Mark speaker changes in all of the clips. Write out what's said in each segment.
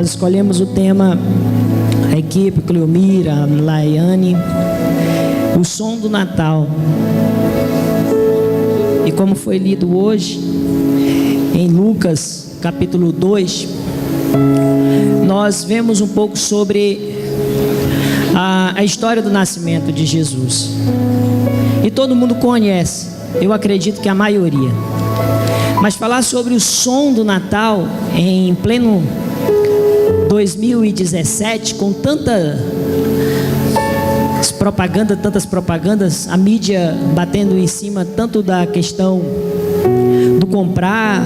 Speaker 1: nós escolhemos o tema, a equipe, Cleomira, Laiane, o som do Natal. E como foi lido hoje, em Lucas capítulo 2, nós vemos um pouco sobre a história do nascimento de Jesus. E todo mundo conhece, eu acredito que a maioria. Mas falar sobre o som do Natal em pleno 2017, com tantas propagandas, a mídia batendo em cima tanto da questão do comprar,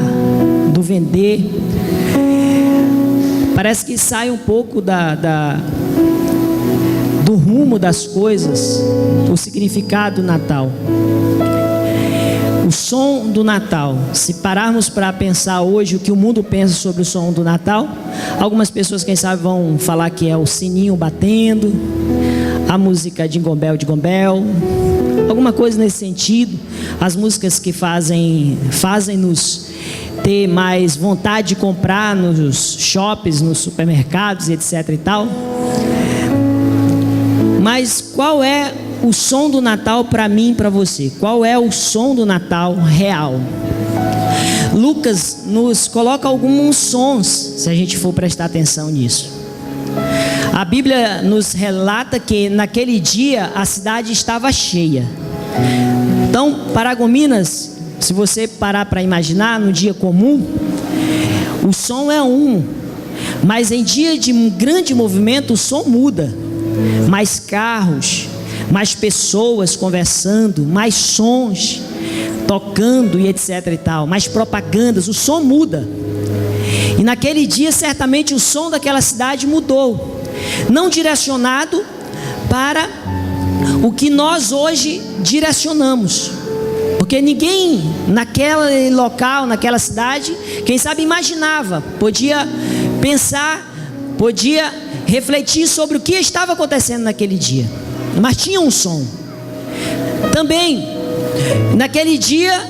Speaker 1: do vender, parece que sai um pouco do rumo das coisas, o significado do Natal. O som do Natal, se pararmos para pensar hoje o que o mundo pensa sobre o som do Natal, algumas pessoas, quem sabe, vão falar que é o sininho batendo, a música Jingle Bell, Jingle Bell, alguma coisa nesse sentido, as músicas que fazem-nos ter mais vontade de comprar nos shoppings, nos supermercados, etc e tal. Mas qual é o som do Natal para mim e para você? Qual é o som do Natal real? Lucas nos coloca alguns sons, se a gente for prestar atenção nisso. A Bíblia nos relata que naquele dia a cidade estava cheia. Então, Paragominas, se você parar para imaginar, no dia comum, o som é um. Mas em dia de um grande movimento, o som muda. Mais carros, mais pessoas conversando, mais sons tocando e etc e tal, mais propagandas, o som muda. E naquele dia certamente o som daquela cidade mudou, não direcionado para o que nós hoje direcionamos, porque ninguém naquele local, naquela cidade, quem sabe imaginava, podia pensar, podia refletir sobre o que estava acontecendo naquele dia. Mas tinha um som. Também, naquele dia,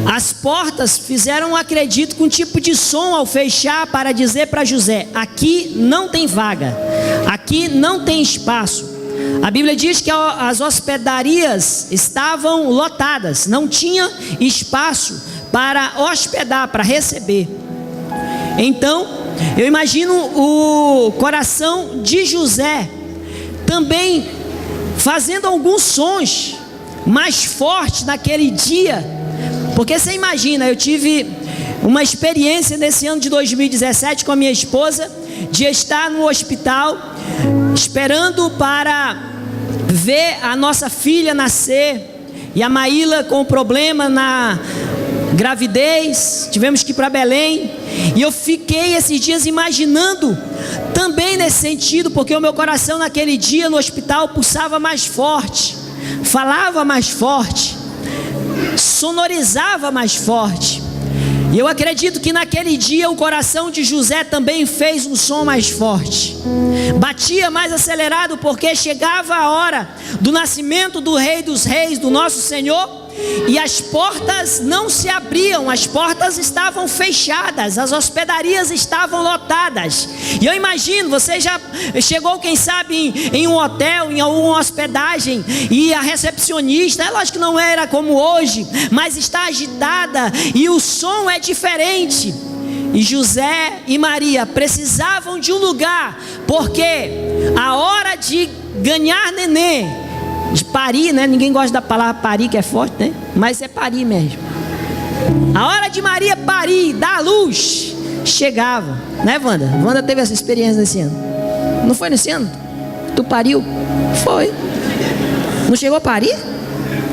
Speaker 1: as portas fizeram, acredito, com um tipo de som ao fechar para dizer para José: aqui não tem vaga, aqui não tem espaço. A Bíblia diz que as hospedarias estavam lotadas, não tinha espaço para hospedar, para receber. Então, eu imagino o coração de José também fazendo alguns sons mais fortes naquele dia, porque você imagina, eu tive uma experiência nesse ano de 2017 com a minha esposa, de estar no hospital esperando para ver a nossa filha nascer, e a Maíla com problema na gravidez, tivemos que ir para Belém, e eu fiquei esses dias imaginando também nesse sentido, porque o meu coração naquele dia no hospital pulsava mais forte, falava mais forte, sonorizava mais forte. E eu acredito que naquele dia o coração de José também fez um som mais forte, batia mais acelerado, porque chegava a hora do nascimento do Rei dos Reis, do nosso Senhor, e as portas não se abriam, as portas estavam fechadas, as hospedarias estavam lotadas. E eu imagino, você já chegou, quem sabe, em um hotel, em alguma hospedagem, e a recepcionista, é lógico que não era como hoje, mas está agitada e o som é diferente. E José e Maria precisavam de um lugar, porque a hora de ganhar neném, de parir, né? Ninguém gosta da palavra parir, que é forte, né? Mas é parir mesmo. A hora de Maria parir, dar luz, chegava, né, Wanda? Wanda teve essa experiência nesse ano. Não foi nesse ano? Tu pariu? Foi. Não chegou a parir?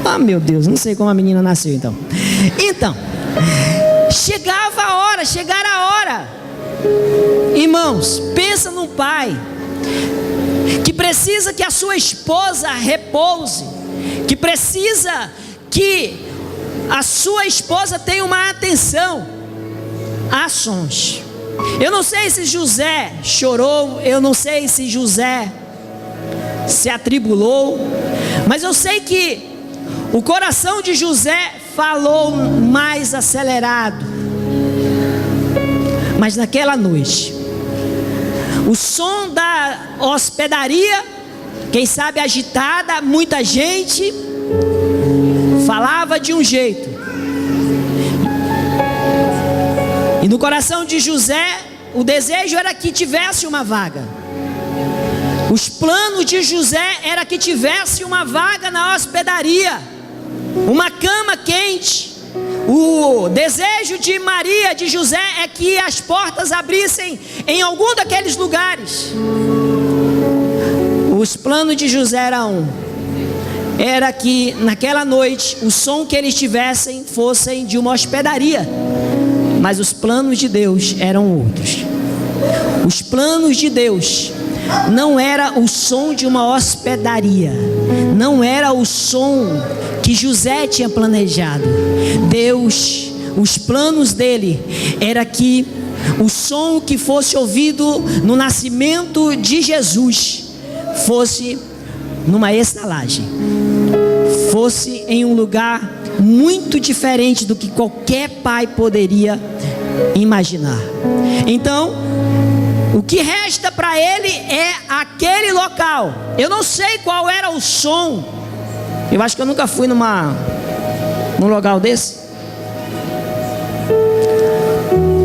Speaker 1: Ah, meu Deus, não sei como a menina nasceu então. Então, chegava a hora, chegar a hora. Irmãos, pensa num pai que precisa que a sua esposa repouse, que precisa que a sua esposa tenha uma atenção. Há sons. Eu não sei se José chorou, eu não sei se José se atribulou, mas eu sei que o coração de José falou mais acelerado. Mas naquela noite, O som da hospedaria, quem sabe agitada, muita gente falava de um jeito. E no coração de José, o desejo era que tivesse uma vaga. Os planos de José era que tivesse uma vaga na hospedaria, uma cama quente. O desejo de Maria, de José, é que as portas abrissem em algum daqueles lugares. Os planos de José era que naquela noite o som que eles tivessem fossem de uma hospedaria. Mas os planos de Deus eram outros. Os planos de Deus não era o som de uma hospedaria, não era o som que José tinha planejado. Deus, os planos dele era que o som que fosse ouvido no nascimento de Jesus fosse numa estalagem, fosse em um lugar muito diferente do que qualquer pai poderia imaginar. Então, o que resta para ele é aquele local. Eu não sei qual era o som. Eu acho que eu nunca fui num local desse.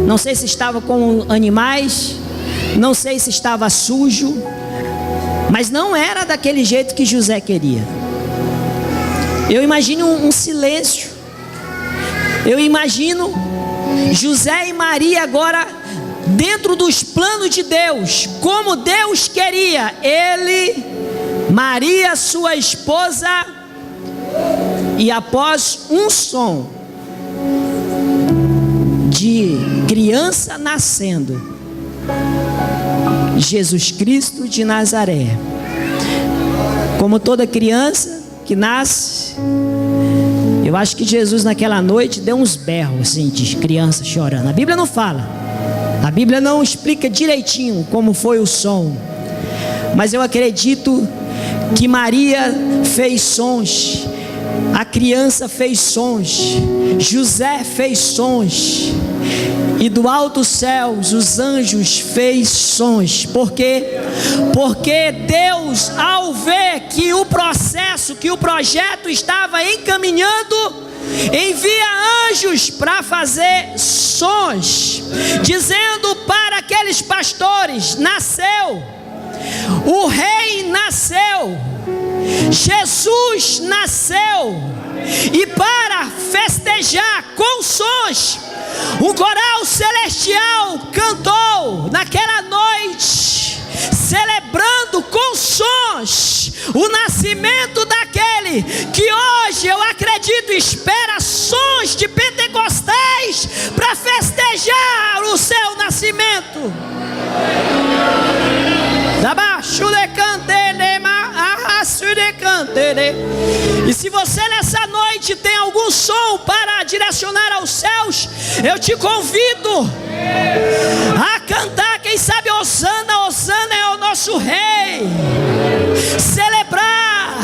Speaker 1: Não sei se estava com animais, não sei se estava sujo, mas não era daquele jeito que José queria. Eu imagino um silêncio. Eu imagino José e Maria agora dentro dos planos de Deus, como Deus queria. Ele, Maria, sua esposa, e após um som de criança nascendo, Jesus Cristo de Nazaré, como toda criança que nasce, eu acho que Jesus naquela noite deu uns berros assim de criança chorando. A Bíblia não fala, a Bíblia não explica direitinho como foi o som, mas eu acredito que Maria fez sons, a criança fez sons, José fez sons, e do alto céus os anjos fez sons. Porque Deus, ao ver que o processo, que o projeto estava encaminhando, envia anjos para fazer sons, dizendo para aqueles pastores: nasceu, o rei nasceu, Jesus nasceu. E para festejar com sons, o coral celestial cantou naquela noite, celebrando com sons o nascimento daquele que hoje eu acredito espera sons de pentecostais para festejar o seu nascimento. E se você nessa noite tem algum som para direcionar aos céus, eu te convido a cantar. Quem sabe Hosana, Hosana é o nosso rei. Celebrar,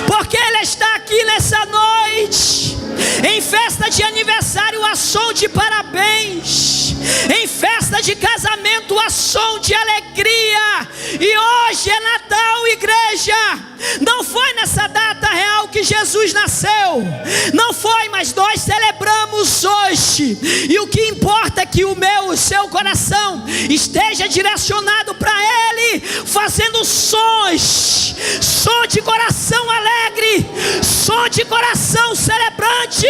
Speaker 1: porque ele está aqui nessa noite. Em festa de aniversário a som de parabéns, em festa de casamento a som de alegria. E hoje é Natal, igreja. Não foi nessa data real que Jesus nasceu, não foi, mas nós celebramos hoje. E o que importa é que o seu coração esteja direcionado para Ele, fazendo sons, som de coração alegre, som de coração celebrante,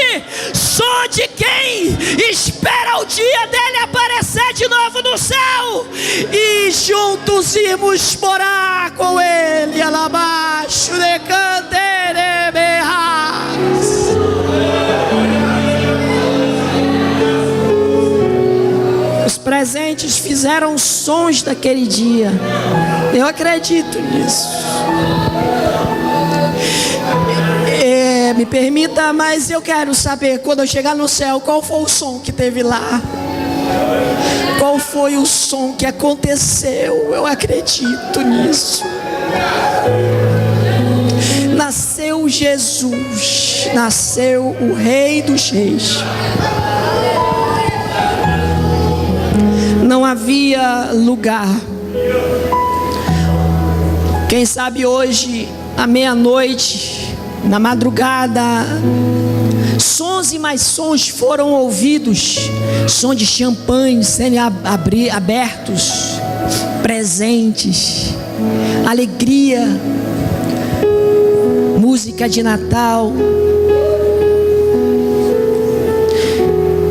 Speaker 1: som de quem espera o dia dele aparecer de novo no céu e juntos irmos morar com Ele. Alabaixo de cantereberras. Os presentes fizeram sons daquele dia. Eu acredito nisso. Me permita, mas eu quero saber, quando eu chegar no céu, qual foi o som que teve lá? Qual foi o som que aconteceu? Eu acredito nisso. Nasceu Jesus, nasceu o Rei dos Reis. Não havia lugar Quem sabe hoje, à meia-noite, na madrugada, sons e mais sons foram ouvidos, som de champanhe sendo abertos, presentes, alegria, música de Natal.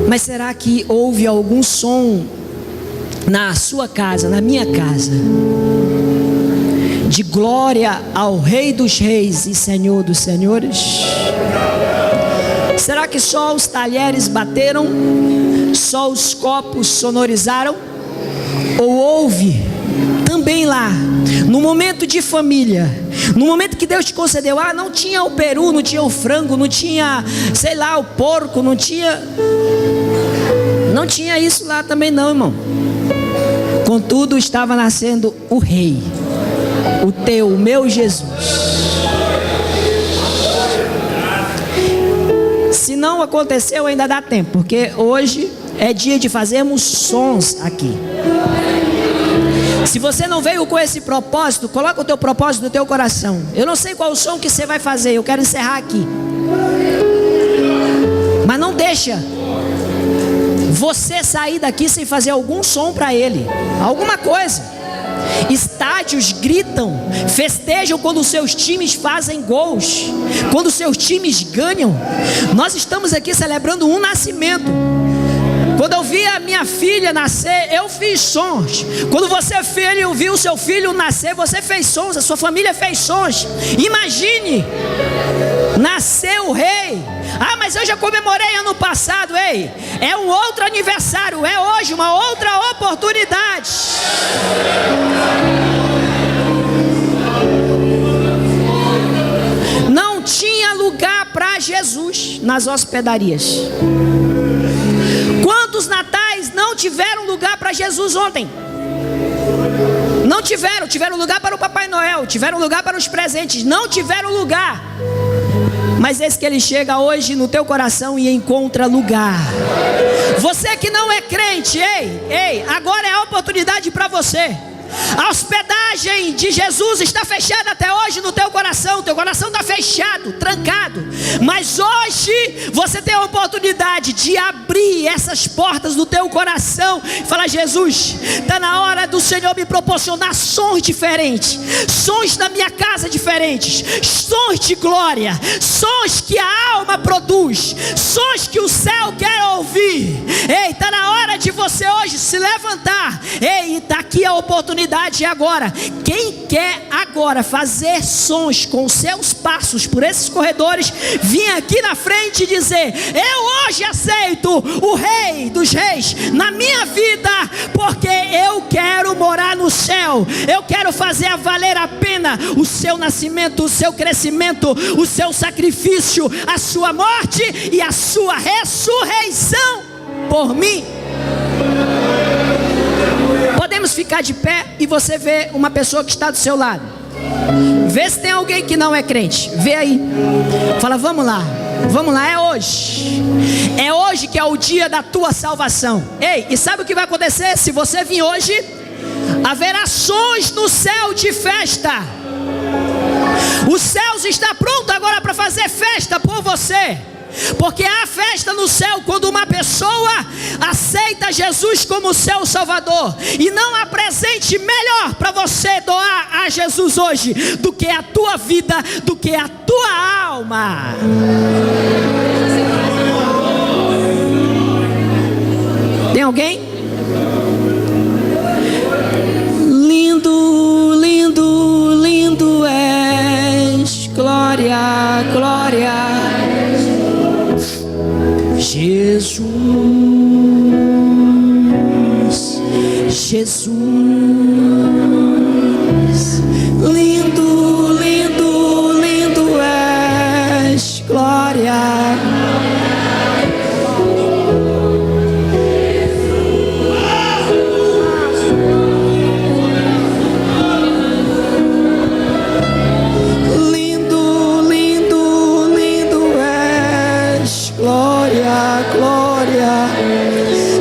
Speaker 1: Mas será que houve algum som na sua casa, na minha casa, de glória ao Rei dos Reis e Senhor dos Senhores? Será que só os talheres bateram? Só os copos sonorizaram? Ou houve também lá, no momento de família, no momento que Deus te concedeu, não tinha o peru, não tinha o frango, não tinha, sei lá, o porco, não tinha isso lá também não, irmão. Contudo, estava nascendo o Rei, o teu, o meu Jesus. Se não aconteceu, ainda dá tempo, porque hoje é dia de fazermos sons aqui. Se você não veio com esse propósito, coloca o teu propósito no teu coração. Eu não sei qual o som que você vai fazer, eu quero encerrar aqui. Mas não deixa você sair daqui sem fazer algum som para Ele, alguma coisa. Estádios gritam, festejam quando os seus times fazem gols, quando os seus times ganham. Nós estamos aqui celebrando um nascimento. Quando eu vi a minha filha nascer, eu fiz sons. Quando você, filho, viu o seu filho nascer, você fez sons, a sua família fez sons. Imagine, nasceu o Rei. Mas eu já comemorei ano passado. Ei, é um outro aniversário, é hoje uma outra oportunidade. Não tinha lugar para Jesus nas hospedarias. Quantos natais não tiveram lugar para Jesus ontem? Não tiveram lugar para o Papai Noel, tiveram lugar para os presentes, não tiveram lugar. Mas eis que Ele chega hoje no teu coração e encontra lugar. Você que não é crente, ei, agora é a oportunidade para você. A hospedagem de Jesus está fechada até hoje no teu coração. Teu coração está fechado, trancado. Mas hoje você tem a oportunidade de abrir essas portas do teu coração e falar: Jesus, está na hora do Senhor me proporcionar sons diferentes, sons da minha casa diferentes, sons de glória, sons que a alma produz, sons que o céu quer ouvir. Ei, está na hora de você hoje se levantar. Ei, está aqui a oportunidade agora. Quem quer agora fazer sons com os seus passos por esses corredores, vim aqui na frente e dizer: eu hoje aceito o Rei dos Reis na minha vida, porque eu quero morar no céu. Eu quero fazer valer a pena o seu nascimento, o seu crescimento, o seu sacrifício, a sua morte e a sua ressurreição por mim. Podemos ficar de pé e você vê uma pessoa que está do seu lado. Vê se tem alguém que não é crente. Vê aí. Fala: vamos lá, é hoje. É hoje que é o dia da tua salvação. Ei, e sabe o que vai acontecer se você vir hoje? Haverá sons no céu de festa. Os céus está pronto agora para fazer festa por você. Porque há festa no céu quando uma pessoa aceita Jesus como seu Salvador. E não há presente melhor para você doar a Jesus hoje do que a tua vida, do que a tua alma. Tem alguém? Lindo, lindo, lindo és, glória, glória. Jesus, Jesus, lindo, lindo, lindo és, glória. Lindo, lindo, lindo és, glória, glória.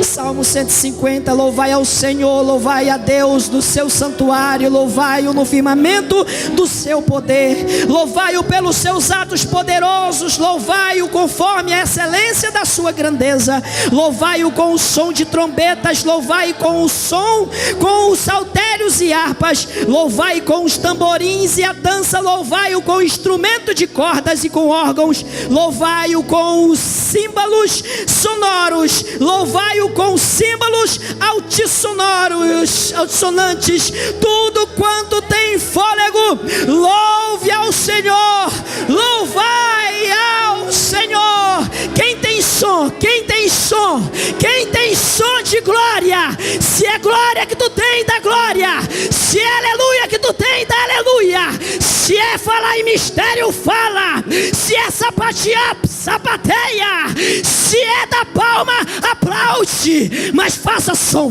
Speaker 1: Salmo 105. 50. Louvai ao Senhor, louvai a Deus no seu santuário, louvai-o no firmamento do seu poder, louvai-o pelos seus atos poderosos, louvai-o conforme a excelência da sua grandeza, louvai-o com o som de trombetas, louvai com o som, com os saltérios e harpas, louvai com os tamborins e a dança, louvai-o com instrumento de cordas e com órgãos, louvai-o com os símbolos sonoros, louvai-o com símbolos altissonantes, tudo quanto tem fôlego, louve ao Senhor, louvai ao Senhor. Quem tem som, quem tem som, quem tem som de glória, se é glória que tu tem, dá glória, se é aleluia que tu tem, dá aleluia, se é falar em mistério, fala, se é sapatear, sapateia, se é da palma, aplaude, mas faça som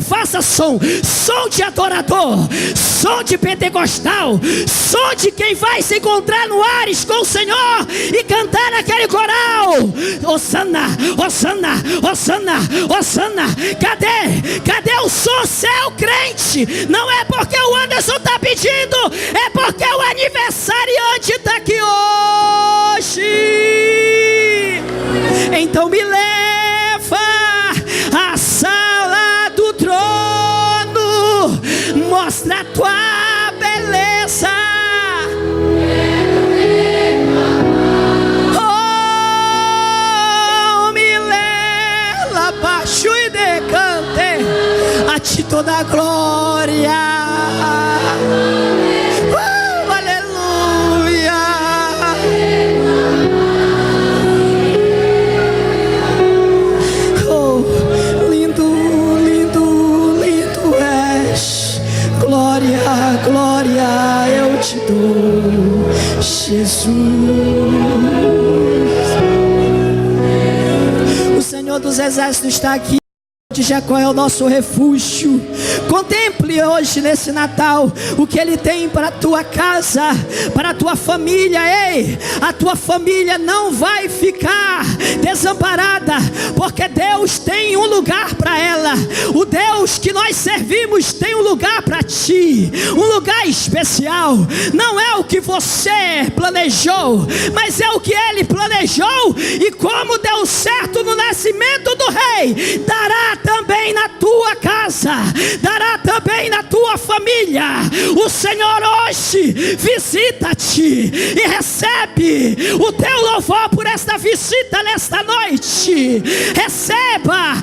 Speaker 1: de adorador, som de pentecostal, som de quem vai se encontrar no Ares com o Senhor e cantar naquele coral, Osana, Osana, Osana, Osana. Cadê o som? Céu crente, não é porque o Anderson está pedindo, é porque o aniversariante está aqui hoje. Então me leva à sala do trono, mostra a tua beleza. Oh, me leva baixo e decante a ti toda a glória. Glória eu te dou, Jesus. O Senhor dos Exércitos está aqui. De Jacó é o nosso refúgio. Contemple hoje nesse Natal o que Ele tem para a tua casa, para a tua família. Ei, a tua família não vai ficar desamparada, porque Deus tem um lugar para ela. O Deus que nós servimos tem um lugar para ti, um lugar especial. Não é o que você planejou, mas é o que Ele planejou. E como deu certo no nascimento do rei, dará também na tua casa, dará também na tua família. O Senhor hoje visita-te e recebe o teu louvor por esta visita nesta noite. Receba,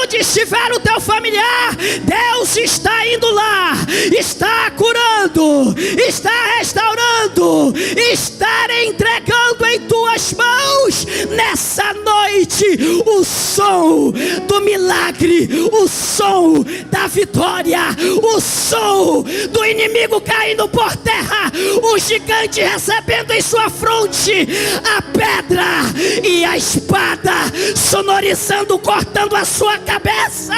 Speaker 1: onde estiver o teu familiar, Deus está indo lá, está curando, está restaurando, está entregando em tuas mãos nessa noite o som do milagre, o som da vitória, o som do inimigo caindo por terra, o gigante recebendo em sua fronte a pedra e a espada sonorizando, cortando a sua cabeça.